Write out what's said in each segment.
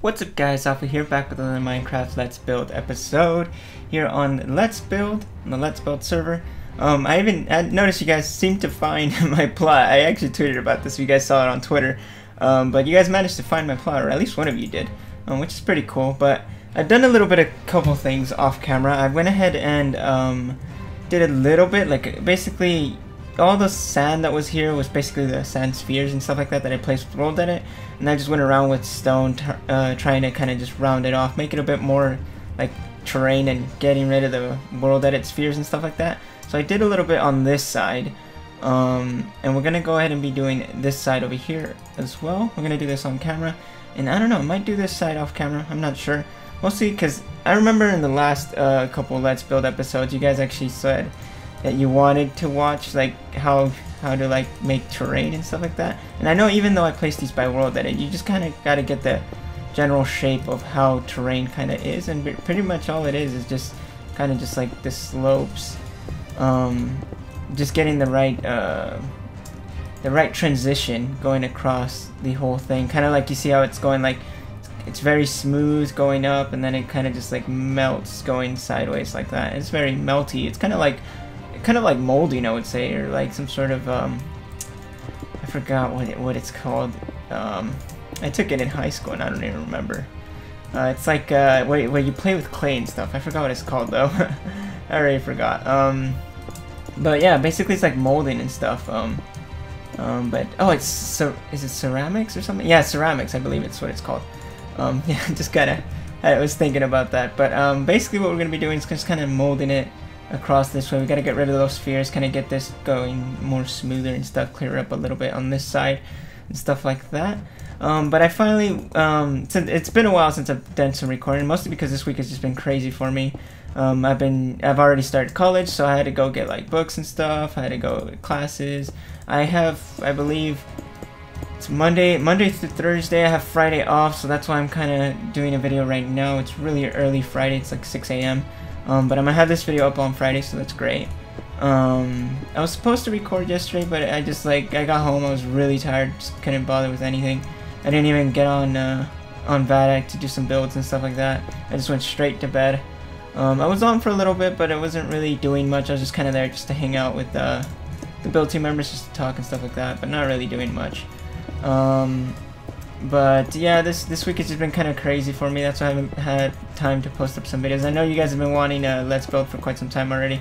What's up guys, Fathful here, back with another Minecraft Let's Build episode here on Let's Build, on the Let's Build server. I noticed you guys seem to find my plot. I actually tweeted about this, you guys saw it on Twitter. But you guys managed to find my plot, or at least one of you did, which is pretty cool. But I've done a couple things off camera. I went ahead and did a little bit, like basically all the sand that was here was basically the sand spheres and stuff like that I placed with world edit, and I just went around with stone trying to kind of just round it off, make it a bit more like terrain and getting rid of the world edit spheres and stuff like that. So I did a little bit on this side, and we're gonna go ahead and be doing this side over here as well. We're gonna do this on camera, and I don't know, I might do this side off camera, I'm not sure. Mostly because I remember in the last couple Let's Build episodes you guys actually said that you wanted to watch like how to like make terrain and stuff like that. And I know even though I placed these by world edit, you just kind of got to get the general shape of how terrain kind of is, and pretty much all it is just kind of just like the slopes, just getting the right transition going across the whole thing, kind of like you see how it's going, like it's very smooth going up and then it kind of just like melts going sideways like that. It's very melty. It's kind of like molding, I would say, or like some sort of I forgot what it's called. I took it in high school and I don't even remember. It's like where you play with clay and stuff. I forgot what it's called though. I already forgot. But yeah, basically it's like molding and stuff. But oh, is it ceramics or something? Yeah, ceramics, I believe it's what it's called. Yeah, just I was thinking about that. But basically what we're gonna be doing is just kind of molding it across this way. We gotta get rid of those spheres, kind of get this going more smoother and stuff, clear up a little bit on this side and stuff like that. But I finally, since it's been a while since I've done some recording, mostly because this week has just been crazy for me. I've already started college, so I had to go get like books and stuff. I had to go to classes. I believe it's Monday through Thursday. I have Friday off, so that's why I'm kind of doing a video right now. It's really early Friday. It's like 6 a.m. But I'm gonna have this video up on Friday, so that's great. I was supposed to record yesterday, but I got home, I was really tired, just couldn't bother with anything. I didn't even get on VADAC to do some builds and stuff like that. I just went straight to bed. I was on for a little bit, but I wasn't really doing much. I was just kind of there just to hang out with the build team members, just to talk and stuff like that, but not really doing much. But yeah, this week has just been kind of crazy for me. That's why I haven't had time to post up some videos. I know you guys have been wanting Let's Build for quite some time already,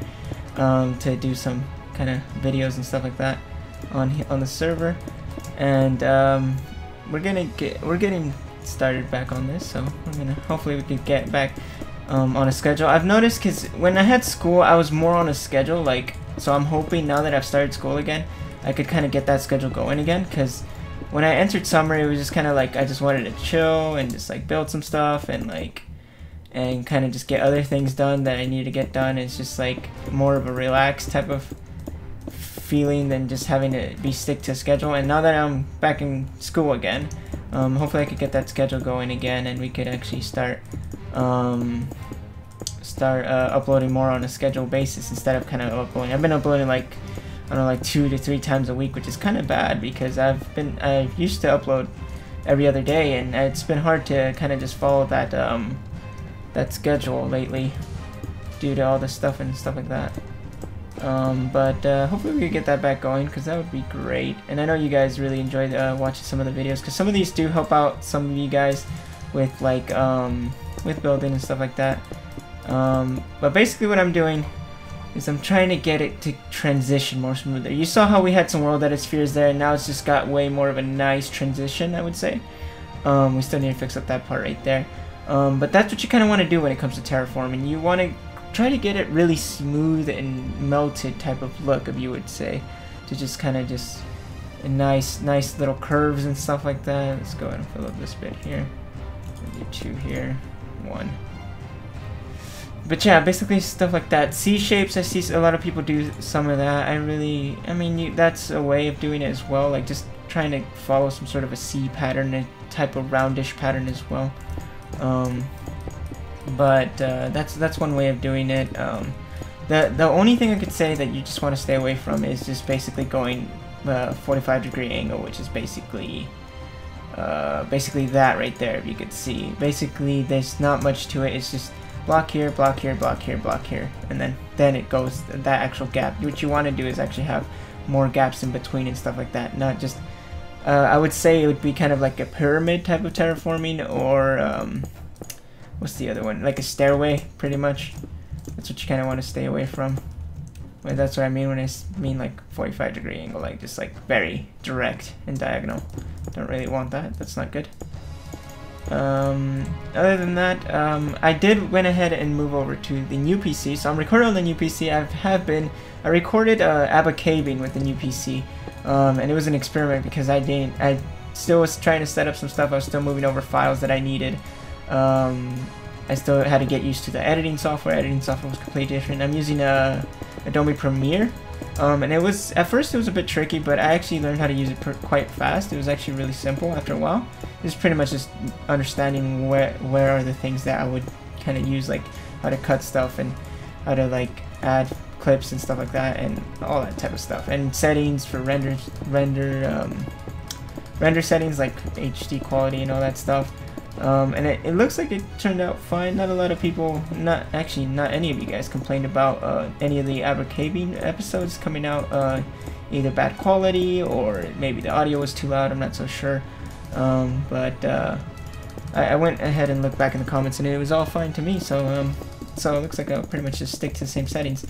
to do some kind of videos and stuff like that on the server, and we're getting started back on this. So hopefully we can get back on a schedule. I've noticed, because when I had school I was more on a schedule, like, so I'm hoping now that I've started school again I could kind of get that schedule going again, because when I entered summer, it was just kind of like I just wanted to chill and just like build some stuff and kind of just get other things done that I needed to get done. It's just like more of a relaxed type of feeling than just having to stick to a schedule. And now that I'm back in school again, hopefully I could get that schedule going again, and we could actually start uploading more on a scheduled basis instead of kind of uploading. I've been uploading like, I don't know, like 2 to 3 times a week, which is kind of bad because I used to upload every other day, and it's been hard to kind of just follow that that schedule lately due to all the stuff and stuff like that. But hopefully we can get that back going, because that would be great. And I know you guys really enjoyed watching some of the videos, because some of these do help out some of you guys with like with building and stuff like that. But basically what I'm doing is I'm trying to get it to transition more smoother. You saw how we had some world edit spheres there, and now it's just got way more of a nice transition, I would say. We still need to fix up that part right there. But that's what you kind of want to do when it comes to terraforming. You want to try to get it really smooth and melted type of look, if you would say. To just kind of just a nice little curves and stuff like that. Let's go ahead and fill up this bit here. Do 2 here, 1. But yeah, basically stuff like that. C shapes, I see a lot of people do some of that. I mean, that's a way of doing it as well, like just trying to follow some sort of a C pattern, a type of roundish pattern as well. But that's one way of doing it. The only thing I could say that you just want to stay away from is just basically going 45-degree angle, which is basically basically that right there, if you could see. Basically, there's not much to it. It's just block here, block here, block here, block here, and then it goes that actual gap. What you want to do is actually have more gaps in between and stuff like that, not just I would say it would be kind of like a pyramid type of terraforming, or what's the other one, like a stairway, pretty much. That's what you kind of want to stay away from. Well, that's what I mean when I mean like 45-degree angle, like just like very direct and diagonal. Don't really want that. That's not good. Other than that, I went ahead and move over to the new PC. So I'm recording on the new PC. I recorded ABBA caving with the new PC, and it was an experiment because I still was trying to set up some stuff. I was still moving over files that I needed. I still had to get used to the editing software. Editing software was completely different. I'm using Adobe Premiere, and at first it was a bit tricky, but I actually learned how to use it quite fast. It was actually really simple after a while. It was pretty much just understanding where are the things that I would kind of use, like how to cut stuff and how to like add clips and stuff like that, and all that type of stuff, and settings for render settings like HD quality and all that stuff. And it looks like it turned out fine. Not a lot of people, not any of you guys complained about any of the ABBA caving episodes coming out either bad quality or maybe the audio was too loud. I'm not so sure. But I went ahead and looked back in the comments and it was all fine to me. So it looks like I'll pretty much just stick to the same settings.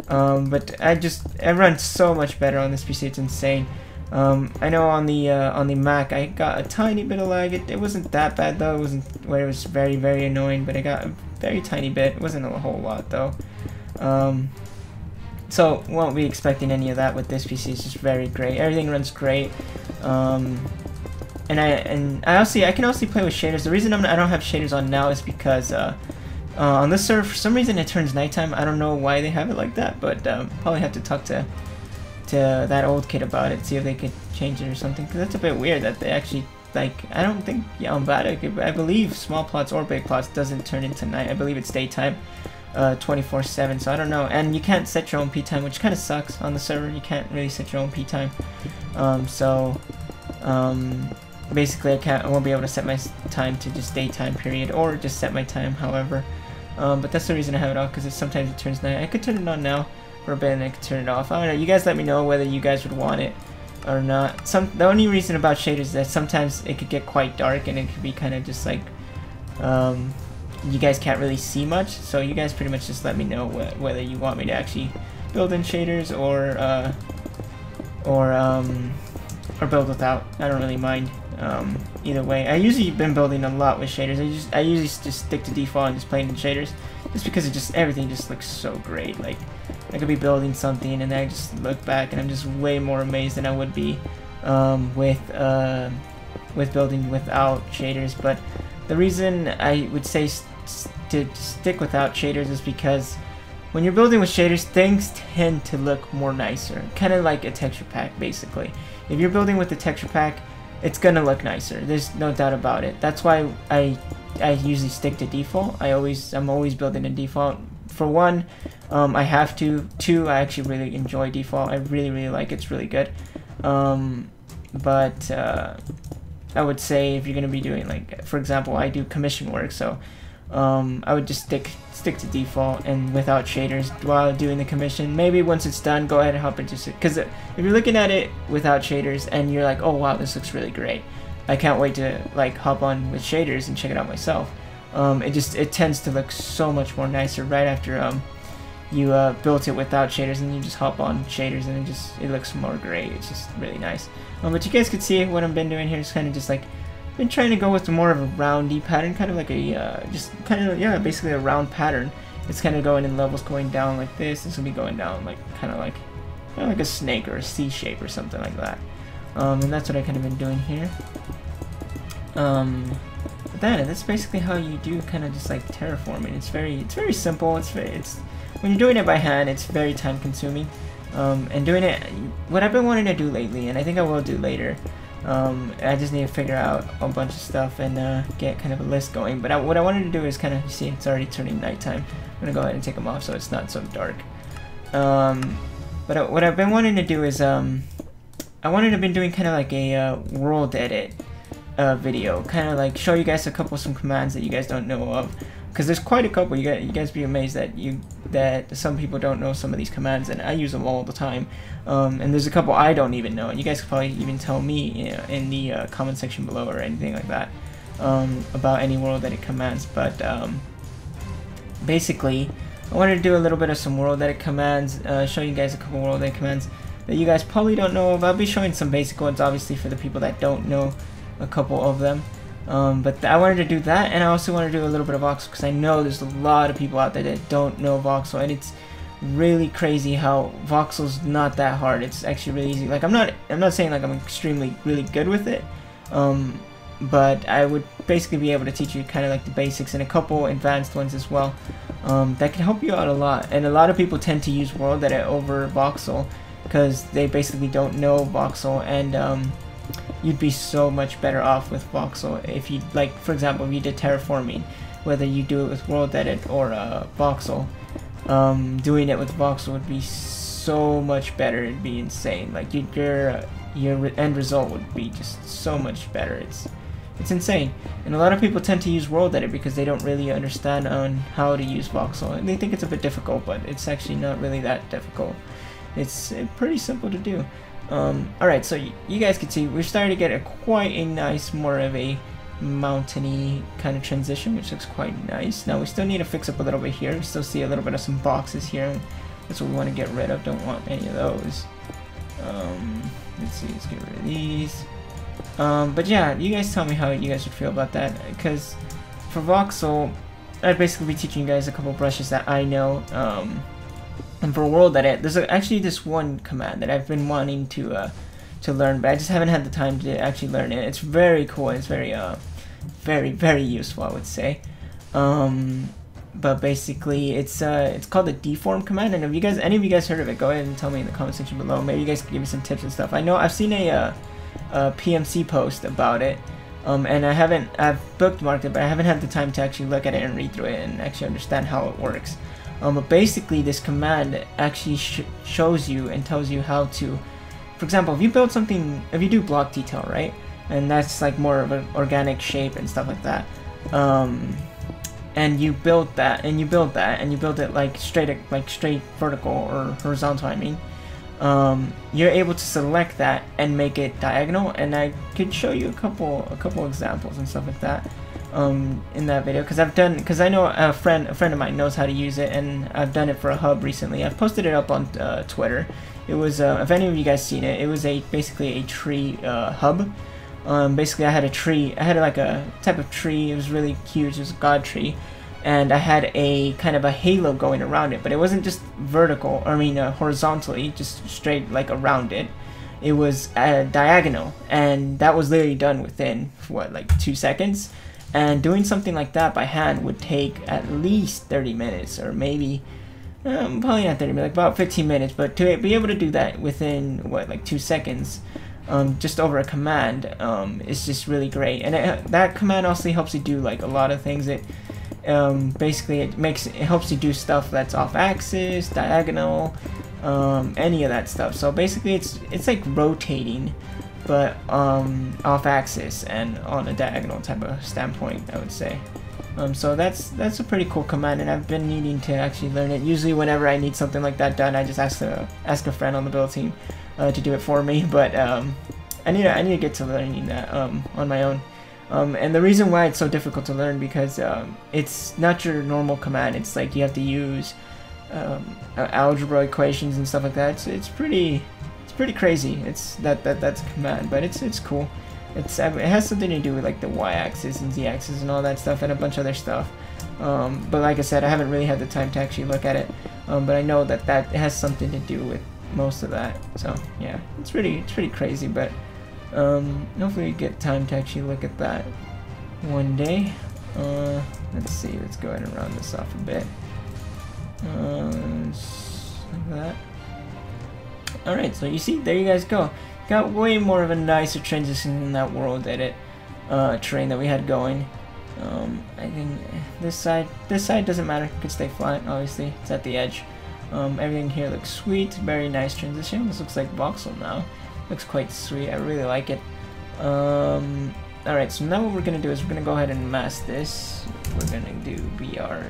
But it runs so much better on this PC. It's insane. I know on the Mac I got a tiny bit of lag. It wasn't that bad though. It wasn't where it was very, very annoying, but I got a very tiny bit. It wasn't a whole lot though. So won't be expecting any of that with this PC. It's just very great. Everything runs great. And I can also play with shaders. The reason I don't have shaders on now is because on this server for some reason it turns nighttime. I don't know why they have it like that, but probably have to talk to that old kid about it, see if they could change it or something, because that's a bit weird that they actually, like, I don't think, yeah, I believe small plots or big plots doesn't turn into night. I believe it's daytime 24/7, so I don't know. And you can't set your own P time, which kind of sucks on the server. You can't really set your own P time. Basically I won't be able to set my time to just daytime period, or just set my time however. But that's the reason I have it off, because sometimes it turns night. I could turn it on now for a bit and I could turn it off. I don't know, you guys let me know whether you guys would want it or not. The only reason about shaders is that sometimes it could get quite dark and it could be kind of just like you guys can't really see much, so you guys pretty much just let me know whether you want me to actually build in shaders or build without. I don't really mind either way. I usually been building a lot with shaders. I usually just stick to default and just playing in shaders, just because everything just looks so great. Like, I could be building something and then I just look back and I'm just way more amazed than I would be with building without shaders. But the reason I would say to stick without shaders is because when you're building with shaders, things tend to look more nicer, kind of like a texture pack basically. If you're building with the texture pack, it's gonna look nicer. There's no doubt about it. That's why I usually stick to default. I'm always building in default. For one, I have to. Two, I actually really enjoy default. I really like it. It's really good. But I would say if you're gonna be doing, like, for example, I do commission work, so I would just stick to default and without shaders while doing the commission. Maybe once it's done, go ahead and hop into it, because if you're looking at it without shaders and you're like, oh wow, this looks really great, I can't wait to like hop on with shaders and check it out myself. It tends to look so much more nicer right after you built it without shaders, and you just hop on shaders and it looks more great. It's just really nice. But you guys could see what I've been doing here is kind of just like been trying to go with more of a roundy pattern, kind of like a basically a round pattern. It's kind of going in levels, going down like this. This will be going down like kind of like a snake or a C shape or something like that. And that's what I kind of been doing here. But that's basically how you do kind of just like terraforming. It's very simple. It's when you're doing it by hand, it's very time consuming. And doing it, what I've been wanting to do lately, and I think I will do later. I just need to figure out a bunch of stuff and get kind of a list going. But what I wanted to do is kind of, see, it's already turning nighttime. I'm gonna go ahead and take them off so it's not so dark. But what I've been wanting to do is I wanted to been doing kind of like a world edit. video, kind of like show you guys a couple some commands that you guys don't know of, because there's quite a couple. You guys be amazed that some people don't know some of these commands, and I use them all the time. And there's a couple I don't even know, and you guys could probably even tell me, you know, in the comment section below or anything like that, about any world edit commands. But basically, I wanted to do a little bit of some world edit commands, show you guys a couple world edit commands that you guys probably don't know of. I'll be showing some basic ones, obviously, for the people that don't know a couple of them. But I wanted to do that, and I also want to do a little bit of voxel, because I know there's a lot of people out there that don't know voxel, and it's really crazy how voxel's not that hard. It's actually really easy. Like, I'm not saying like I'm extremely really good with it, but I would basically be able to teach you kind of like the basics and a couple advanced ones as well, that can help you out a lot. And a lot of people tend to use world edit over voxel because they basically don't know voxel, and you'd be so much better off with voxel if you, like, for example, if you did terraforming, whether you do it with world edit or voxel, doing it with voxel would be so much better. It'd be insane. Like, your end result would be just so much better. It's insane. And a lot of people tend to use world edit because they don't really understand on how to use voxel, and they think it's a bit difficult, but it's actually not really that difficult. It's pretty simple to do. Alright, so you guys can see we're starting to get quite a nice, more of a mountainy kind of transition, which looks quite nice. Now we still need to fix up a little bit here. We still see a little bit of some boxes here. That's what we want to get rid of. Don't want any of those. Let's see, let's get rid of these. But yeah, you guys tell me how you guys would feel about that, because for voxel, I'd basically be teaching you guys a couple brushes that I know. And for world edit, there's actually this one command that I've been wanting to learn, but I just haven't had the time to actually learn it. It's very cool. It's very very useful, I would say. But basically, it's called the deform command. And if any of you guys heard of it, go ahead and tell me in the comment section below. Maybe you guys can give me some tips and stuff. I know I've seen a PMC post about it, and I've bookmarked it, but I haven't had the time to actually look at it and read through it and actually understand how it works. But basically, this command actually shows you and tells you how to, for example, if you build something, if you do block detail, right, and that's like more of an organic shape and stuff like that, and you build that, and you build it like straight vertical or horizontal, I mean, you're able to select that and make it diagonal. And I could show you a couple examples and stuff like that in that video, because I know a friend of mine knows how to use it, and I've done it for a hub recently. I've posted it up on Twitter. It was if any of you guys seen it, it was basically a tree hub. Basically, I had like a type of tree. It was really huge. It was a god tree, and I had a kind of a halo going around it, but it wasn't just vertical, horizontally, just straight like around it. It was diagonal, and that was literally done within what, like 2 seconds. And doing something like that by hand would take at least 30 minutes, or maybe probably not 30 minutes, like about 15 minutes. But to be able to do that within what, like 2 seconds, just over a command, is just really great. And that command also helps you do like a lot of things. Basically it helps you do stuff that's off axis, diagonal, any of that stuff. So basically it's like rotating, but off axis and on a diagonal type of standpoint, I would say. So that's a pretty cool command, and I've been needing to actually learn it. Usually whenever I need something like that done, I just ask a friend on the build team to do it for me. But I need to get to learning that on my own. And the reason why it's so difficult to learn, because it's not your normal command. It's like you have to use algebra equations and stuff like that. It's pretty crazy. That's a command, but it's cool. It has something to do with like the y-axis and z-axis and all that stuff, and a bunch of other stuff. But like I said, I haven't really had the time to actually look at it. But I know that it has something to do with most of that. So yeah, it's pretty crazy. But hopefully we get time to actually look at that one day. Let's see. Let's go ahead and round this off a bit. Like that. Alright, so you see, there you guys go. Got way more of a nicer transition in that world edit terrain that we had going. I think this side doesn't matter. It could stay flat, obviously. It's at the edge. Everything here looks sweet. Very nice transition. This looks like voxel now. Looks quite sweet. I really like it. Alright, so now what we're gonna do is we're gonna go ahead and mask this. We're gonna do BR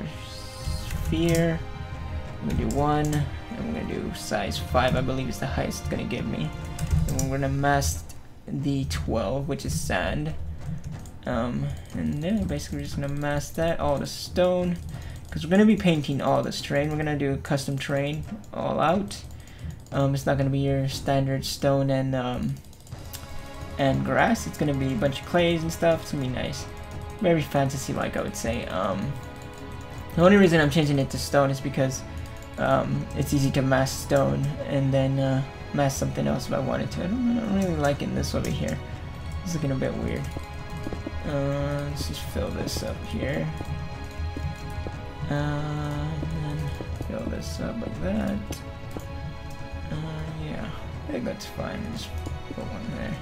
sphere. I'm gonna do 1, and we're gonna do size 5, I believe is the highest it's gonna give me. And we're gonna mask the 12, which is sand. And then basically we're just gonna mask that, all the stone, because we're gonna be painting all this terrain. We're gonna do custom terrain all out. It's not gonna be your standard stone and grass. It's gonna be a bunch of clays and stuff. It's gonna be nice, very fantasy-like, I would say. The only reason I'm changing it to stone is because it's easy to mask stone and then mask something else if I wanted to. I'm really liking this over here. It's looking a bit weird. Let's just fill this up here. And then fill this up like that. Yeah, I think that's fine. Just put one there.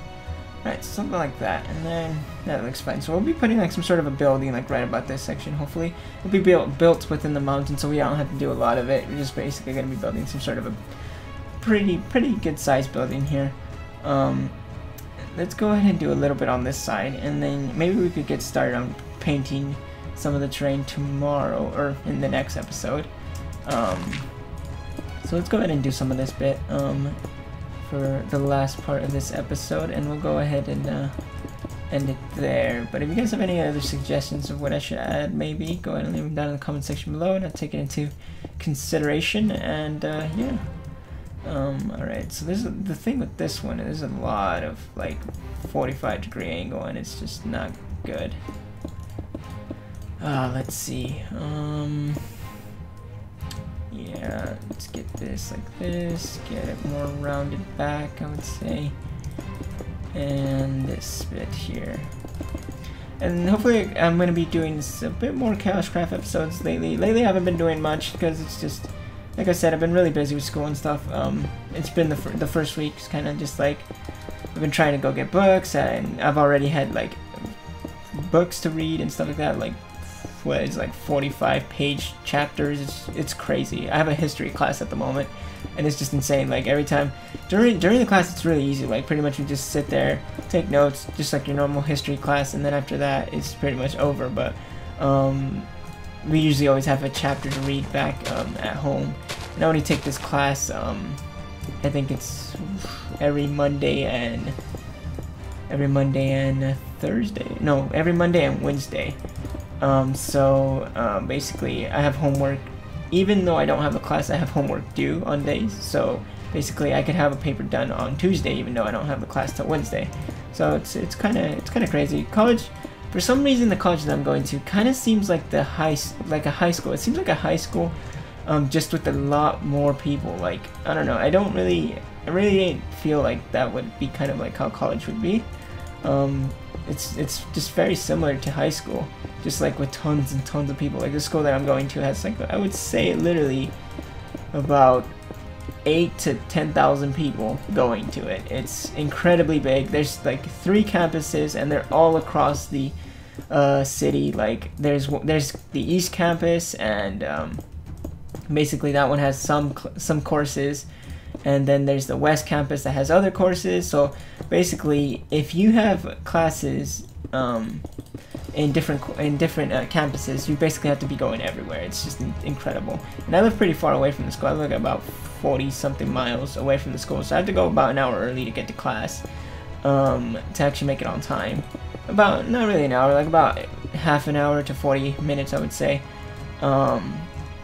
Alright, so something like that, and then that looks fine. So we'll be putting like some sort of a building like right about this section, hopefully. It'll be built within the mountain, so we don't have to do a lot of it. We're just basically going to be building some sort of a pretty good sized building here. Let's go ahead and do a little bit on this side, and then maybe we could get started on painting some of the terrain tomorrow, or in the next episode. So let's go ahead and do some of this bit for the last part of this episode, and we'll go ahead and end it there. But if you guys have any other suggestions of what I should add, maybe go ahead and leave them down in the comment section below, and I'll take it into consideration. And yeah. Alright, so this is the thing with this one. There's a lot of like 45-degree angle, and it's just not good. Let's see. Yeah, let's get this like this, get it more rounded back, I would say, and this bit here. And hopefully I'm going to be doing a bit more Chaos Craft episodes lately. Lately I haven't been doing much because it's just, like I said, I've been really busy with school and stuff. It's been the first week, it's kind of just like, I've been trying to go get books, and I've already had like books to read and stuff like that, like what is like 45-page chapters. It's crazy. I have a history class at the moment, and it's just insane. Like every time during the class, it's really easy. Like pretty much we just sit there, take notes, just like your normal history class, and then after that it's pretty much over. But we usually always have a chapter to read back at home, and I only take this class. I think it's every Monday and Thursday. No, every Monday and Wednesday. So basically I have homework. Even though I don't have a class, I have homework due on days. So basically I could have a paper done on Tuesday even though I don't have the class till Wednesday. So it's kind of crazy. College, for some reason the college that I'm going to kind of seems like a high school. It seems like a high school, just with a lot more people. Like, I don't know, I really feel like that would be kind of like how college would be. It's just very similar to high school, just like with tons and tons of people. Like the school that I'm going to has like, I would say literally about 8 to 10,000 people going to it. It's incredibly big. There's like 3 campuses, and they're all across the city. Like there's the East Campus, and basically that one has some courses. And then there's the West Campus that has other courses. So basically, if you have classes in different campuses, you basically have to be going everywhere. It's just incredible. And I live pretty far away from the school. I live about 40-something miles away from the school, so I have to go about an hour early to get to class to actually make it on time. About, not really an hour, like about half an hour to 40 minutes, I would say.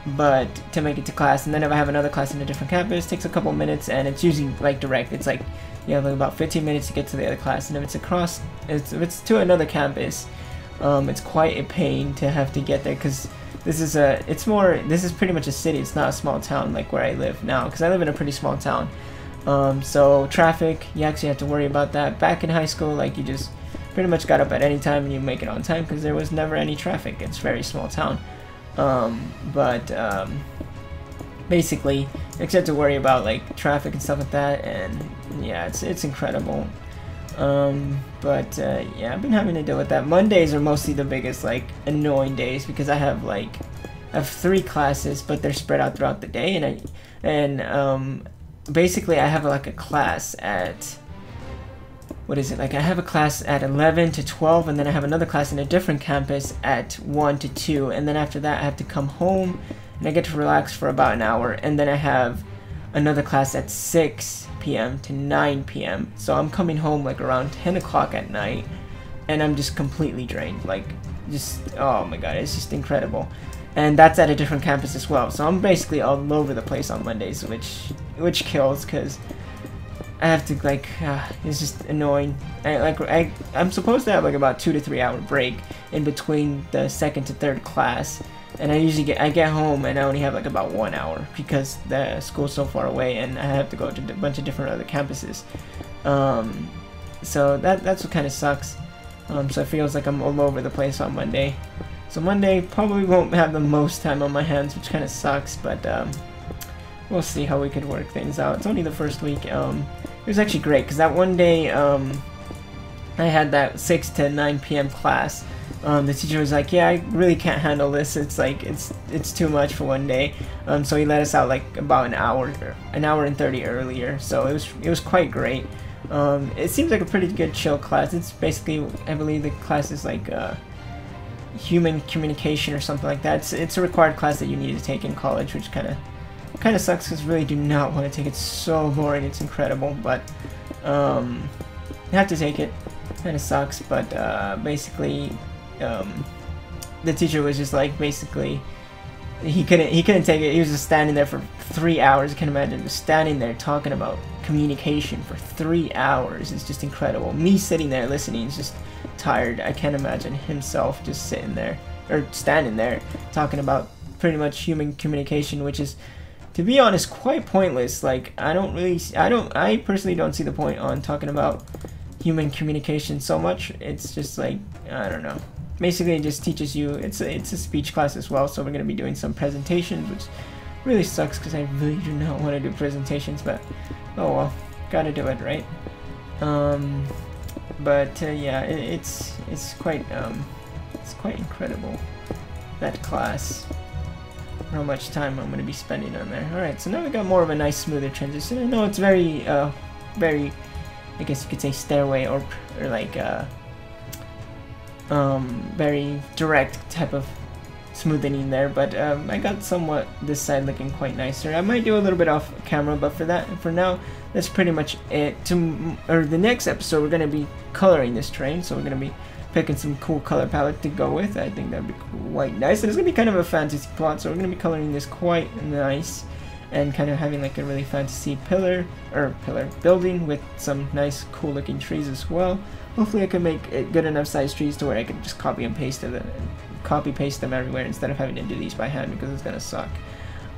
But to make it to class, and then if I have another class in a different campus, it takes a couple minutes, and it's usually like direct. It's like you have like about 15 minutes to get to the other class, and if it's across, if it's to another campus, it's quite a pain to have to get there, because this is pretty much a city. It's not a small town like where I live now, because I live in a pretty small town. So traffic, you actually have to worry about that. Back in high school, like you just pretty much got up at any time and you make it on time because there was never any traffic. It's a very small town. Basically, except to worry about like traffic and stuff like that, and yeah, it's incredible. Yeah, I've been having to deal with that. Mondays are mostly the biggest like annoying days because I have 3 classes, but they're spread out throughout the day, and basically I have like a class at what is it, like I have a class at 11 to 12, and then I have another class in a different campus at 1 to 2, and then after that I have to come home and I get to relax for about an hour, and then I have another class at 6 p.m. to 9 p.m. So I'm coming home like around 10 o'clock at night, and I'm just completely drained, like just, oh my god, it's just incredible. And that's at a different campus as well, so I'm basically all over the place on Mondays, which kills, because I have to, like, it's just annoying. I'm supposed to have like about 2 to 3 hour break in between the second to third class, and I get home and I only have like about 1 hour because the school's so far away and I have to go to a bunch of different other campuses. So that's what kind of sucks. So it feels like I'm all over the place on Monday. So Monday probably won't have the most time on my hands, which kind of sucks, but we'll see how we could work things out. It's only the first week. It was actually great because that one day I had that 6 to 9 p.m. class. The teacher was like, yeah, I really can't handle this. It's like it's too much for one day. So he let us out like about an hour and 30 earlier. So it was quite great. It seems like a pretty good chill class. It's basically, I believe the class is like human communication or something like that. It's a required class that you need to take in college, which kind of sucks because I really do not want to take it. It's so boring. It's incredible, but you have to take it. Kind of sucks, but basically the teacher was just like, basically he couldn't take it. He was just standing there for 3 hours. I can imagine just standing there talking about communication for 3 hours. It's just incredible. Me sitting there listening is just tired. I can't imagine himself just sitting there or standing there talking about pretty much human communication, which is, to be honest, quite pointless. Like I personally don't see the point on talking about human communication so much. It's just like, I don't know. Basically, it just teaches you. It's a speech class as well, so we're gonna be doing some presentations, which really sucks because I really do not want to do presentations, but oh well, gotta do it, right? Yeah, it's quite incredible, that class. How much time I'm gonna be spending on there. Alright, so now we got more of a nice, smoother transition. I know it's very, I guess you could say stairway or like very direct type of smoothing there, but I got somewhat this side looking quite nicer. I might do a little bit off camera, but for now, that's pretty much it. The next episode, we're gonna be coloring this train, so we're gonna be picking some cool color palette to go with. I think that'd be quite nice, and it's gonna be kind of a fantasy plot, so we're gonna be coloring this quite nice and kind of having like a really fantasy pillar building with some nice cool looking trees as well. Hopefully I can make it good enough size trees to where I can just copy paste them everywhere instead of having to do these by hand, because it's gonna suck.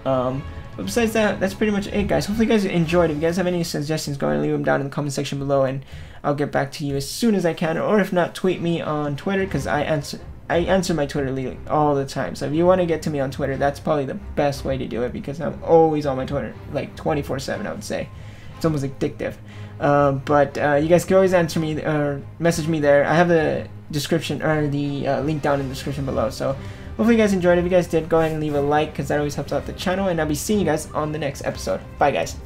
But besides that, that's pretty much it, guys. Hopefully you guys enjoyed. If you guys have any suggestions, go ahead and leave them down in the comment section below, and I'll get back to you as soon as I can. Or if not, tweet me on Twitter, because I answer my Twitter all the time. So if you want to get to me on Twitter, that's probably the best way to do it, because I'm always on my Twitter, like 24/7, I would say. It's almost addictive. You guys can always answer me or message me there. I have the description or the link down in the description below. So hopefully you guys enjoyed. If you guys did, go ahead and leave a like, because that always helps out the channel, and I'll be seeing you guys on the next episode. Bye, guys.